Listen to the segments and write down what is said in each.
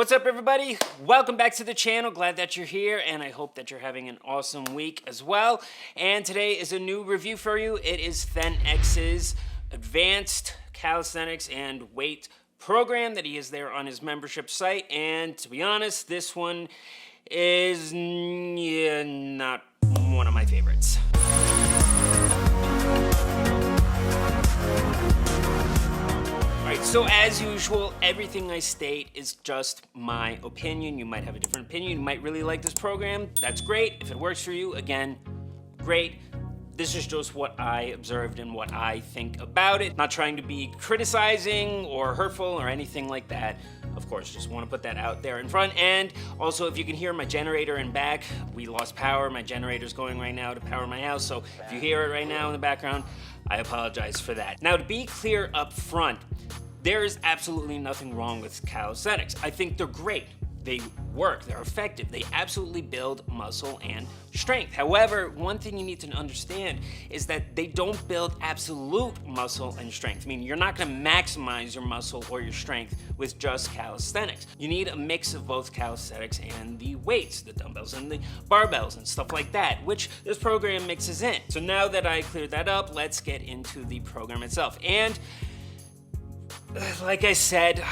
What's up, everybody? Welcome back to the channel. Glad that you're here, and I hope that you're having an awesome week as well. And today is a new review for you. It is THENX's Advanced Calisthenics and Weight program that he has there on his membership site. And to be honest, this one is not one of my favorites. So as usual, everything I state is just my opinion. You might have a different opinion. You might really like this program. That's great. If it works for you, again, great. This is just what I observed and what I think about it. Not trying to be criticizing or hurtful or anything like that. Of course, just want to put that out there in front. And also, if you can hear my generator in back, we lost power. My generator's going right now to power my house. So if you hear it right now in the background, I apologize for that. Now, to be clear up front, there is absolutely nothing wrong with calisthenics. I think they're great. They work, they're effective. They absolutely build muscle and strength. However, one thing you need to understand is that they don't build absolute muscle and strength. I mean, you're not gonna maximize your muscle or your strength with just calisthenics. You need a mix of both calisthenics and the weights, the dumbbells and the barbells and stuff like that, which this program mixes in. So now that I cleared that up, let's get into the program itself. And like I said,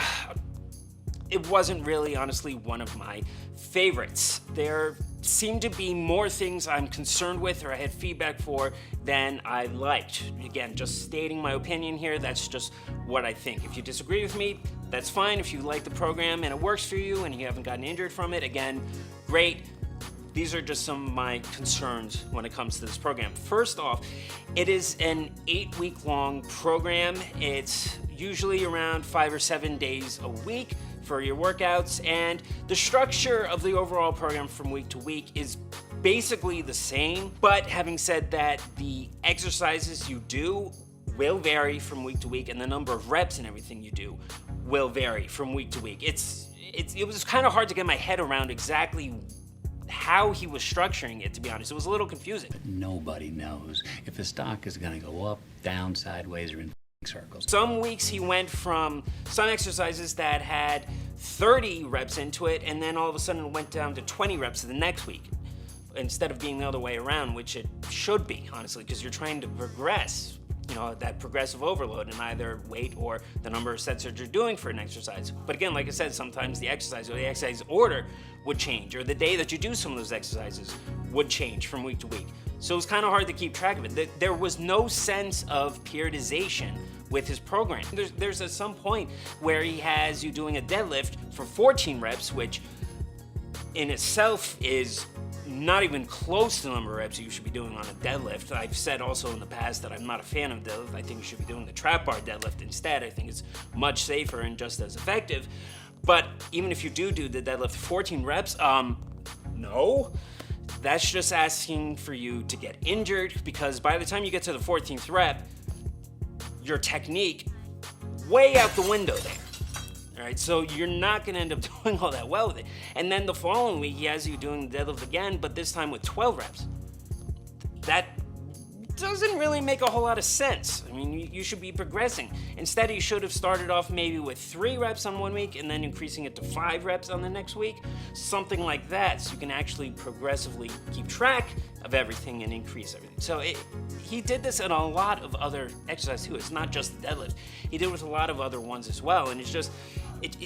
it wasn't really, honestly, one of my favorites. There seemed to be more things I'm concerned with or I had feedback for than I liked. Again, just stating my opinion here, that's just what I think. If you disagree with me, that's fine. If you like the program and it works for you and you haven't gotten injured from it, again, great. These are just some of my concerns when it comes to this program. First off, it is an 8-week-long program. It's usually around 5 or 7 days a week for your workouts, and the structure of the overall program from week to week is basically the same. But having said that, the exercises you do will vary from week to week, and the number of reps and everything you do will vary from week to week. It was kind of hard to get my head around exactly how he was structuring it, to be honest. It was a little confusing. But nobody knows if the stock is going to go up, down, sideways, or in circles. Some weeks he went from some exercises that had 30 reps into it, and then all of a sudden it went down to 20 reps the next week, instead of being the other way around, which it should be, honestly, because you're trying to progress. You know, that progressive overload in either weight or the number of sets that you're doing for an exercise. But again, like I said, sometimes the exercise or the exercise order would change, or the day that you do some of those exercises would change from week to week. So it's kind of hard to keep track of it. There was no sense of periodization with his program. There's at some point where he has you doing a deadlift for 14 reps, which in itself is not even close to the number of reps you should be doing on a deadlift. I've said also in the past that I'm not a fan of deadlift. I think you should be doing the trap bar deadlift instead. I think it's much safer and just as effective. But even if you do the deadlift 14 reps, no. That's just asking for you to get injured, because by the time you get to the 14th rep, your technique way out the window there. All right, so you're not gonna end up doing all that well with it. And then the following week, he has you doing the deadlift again, but this time with 12 reps. That doesn't really make a whole lot of sense. I mean, you should be progressing. Instead, you should have started off maybe with 3 reps on one week and then increasing it to 5 reps on the next week, something like that, so you can actually progressively keep track of everything and increase everything. So he did this in a lot of other exercises too. It's not just the deadlift. He did it with a lot of other ones as well, and it's just, it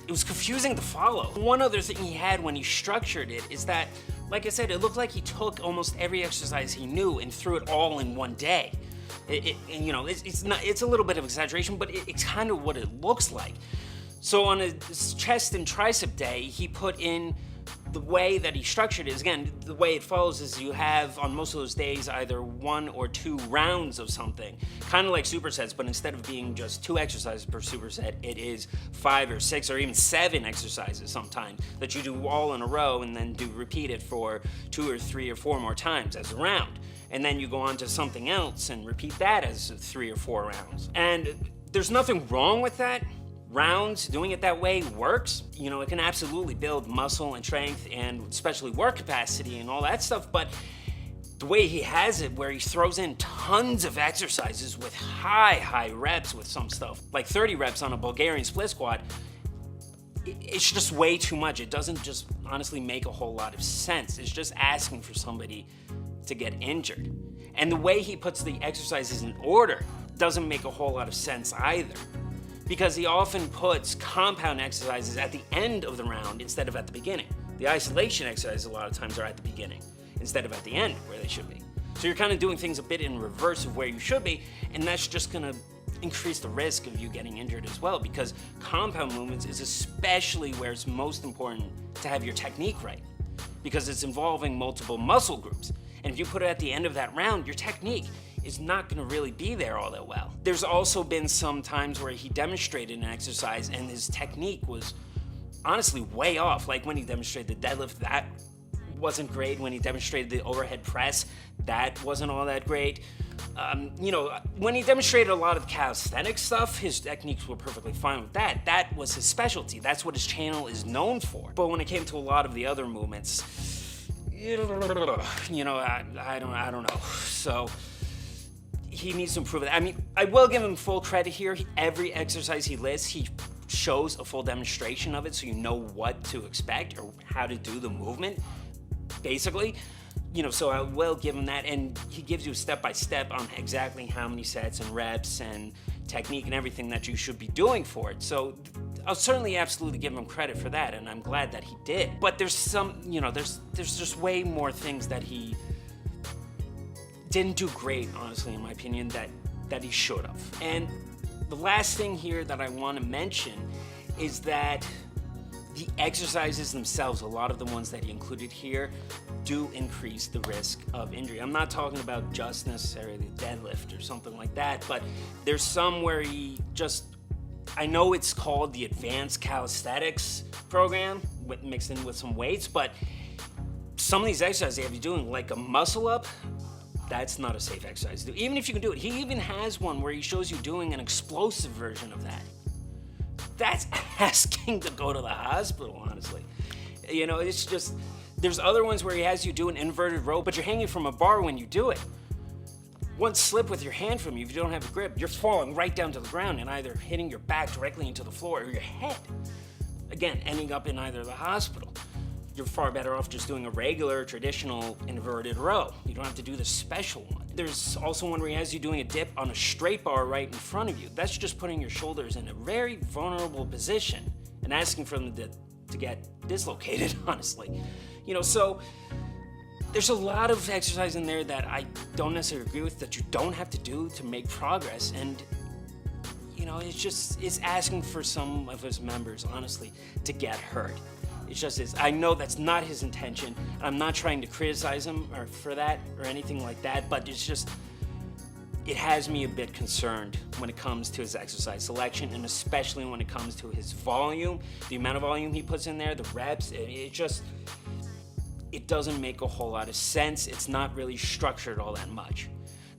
was confusing to follow. One other thing he had when he structured it is that, like I said, it looked like he took almost every exercise he knew and threw it all in one day. You know, it's a little bit of exaggeration, but it's kind of what it looks like. So on a chest and tricep day, he put in the way that he structured it. Again, the way it follows is you have on most of those days either 1 or 2 rounds of something, kind of like supersets, but instead of being just 2 exercises per superset, it is 5 or 6 or even 7 exercises sometimes that you do all in a row and then repeat it for 2 or 3 or 4 more times as a round. And then you go on to something else and repeat that as 3 or 4 rounds. And there's nothing wrong with that. Rounds, doing it that way works. You know, it can absolutely build muscle and strength and especially work capacity and all that stuff, but the way he has it, where he throws in tons of exercises with high reps with some stuff, like 30 reps on a Bulgarian split squat, it's just way too much. It doesn't just honestly make a whole lot of sense. It's just asking for somebody to get injured. And the way he puts the exercises in order doesn't make a whole lot of sense either, because he often puts compound exercises at the end of the round instead of at the beginning. The isolation exercises a lot of times are at the beginning instead of at the end where they should be. So you're kind of doing things a bit in reverse of where you should be, and that's just gonna increase the risk of you getting injured as well, because compound movements is especially where it's most important to have your technique right, because it's involving multiple muscle groups. And if you put it at the end of that round, your technique is not gonna really be there all that well. There's also been some times where he demonstrated an exercise and his technique was honestly way off. Like when he demonstrated the deadlift, that wasn't great. When he demonstrated the overhead press, that wasn't all that great. When he demonstrated a lot of calisthenics stuff, his techniques were perfectly fine with that. That was his specialty. That's what his channel is known for. But when it came to a lot of the other movements, I don't know. So he needs to improve it. I mean, I will give him full credit here. Every exercise he lists, he shows a full demonstration of it, so you know what to expect or how to do the movement, basically. So I will give him that, and he gives you step-by-step on exactly how many sets and reps and technique and everything that you should be doing for it. So I'll certainly absolutely give him credit for that, and I'm glad that he did. But there's some, there's just way more things that he didn't do great, honestly, in my opinion, that he should have. And the last thing here that I want to mention is that the exercises themselves, a lot of the ones that he included here, do increase the risk of injury. I'm not talking about just necessarily the deadlift or something like that, but there's some where I know it's called the Advanced Calisthenics program, mixed in with some weights, but some of these exercises they have you doing like a muscle up, that's not a safe exercise to do. Even if you can do it, he even has one where he shows you doing an explosive version of that. That's asking to go to the hospital, honestly. It's just, there's other ones where he has you do an inverted row, but you're hanging from a bar when you do it. One slip with your hand from you, if you don't have a grip, you're falling right down to the ground and either hitting your back directly into the floor or your head. Again, ending up in either the hospital. You're far better off just doing a regular, traditional inverted row. You don't have to do the special one. There's also one where he has you doing a dip on a straight bar right in front of you. That's just putting your shoulders in a very vulnerable position and asking for them to get dislocated, honestly. So there's a lot of exercise in there that I don't necessarily agree with that you don't have to do to make progress. And, it's asking for some of his members, honestly, to get hurt. It's just his. I know that's not his intention. I'm not trying to criticize him for that or anything like that, but it has me a bit concerned when it comes to his exercise selection, and especially when it comes to his volume, the amount of volume he puts in there, the reps. It doesn't make a whole lot of sense. It's not really structured all that much.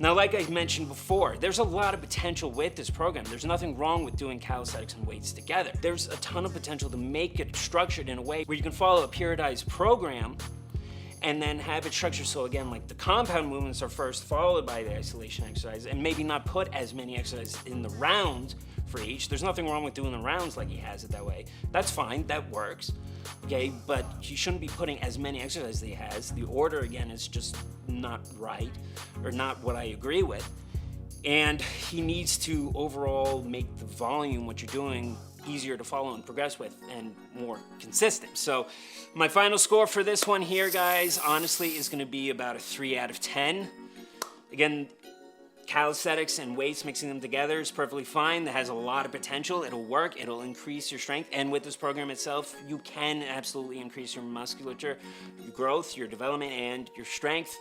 Now, like I mentioned before, there's a lot of potential with this program. There's nothing wrong with doing calisthenics and weights together. There's a ton of potential to make it structured in a way where you can follow a periodized program and then have it structured so, again, like the compound movements are first, followed by the isolation exercise, and maybe not put as many exercises in the rounds for each. There's nothing wrong with doing the rounds like he has it that way. That's fine, that works, okay? But he shouldn't be putting as many exercises as he has. The order, again, is just not right, or not what I agree with. And he needs to overall make the volume, what you're doing, easier to follow and progress with and more consistent. So my final score for this one here, guys, honestly is going to be about a 3 out of 10. Again, calisthenics and weights, mixing them together is perfectly fine. That has a lot of potential. It'll work. It'll increase your strength. And with this program itself, you can absolutely increase your musculature, your growth, your development, and your strength.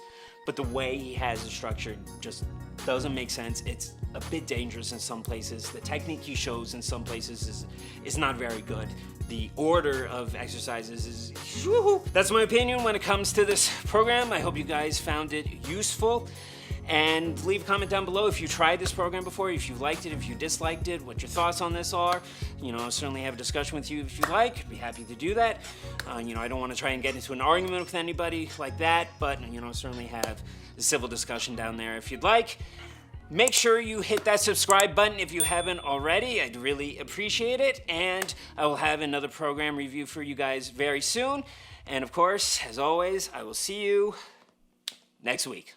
But the way he has it structured just doesn't make sense. It's a bit dangerous in some places. The technique he shows in some places is not very good. The order of exercises is woo-hoo. That's my opinion when it comes to this program. I hope you guys found it useful. And leave a comment down below if you tried this program before, if you liked it, if you disliked it, what your thoughts on this are. I'll certainly have a discussion with you if you like. I'd be happy to do that. I don't want to try and get into an argument with anybody like that, but, certainly have a civil discussion down there if you'd like. Make sure you hit that subscribe button if you haven't already. I'd really appreciate it. And I will have another program review for you guys very soon. And of course, as always, I will see you next week.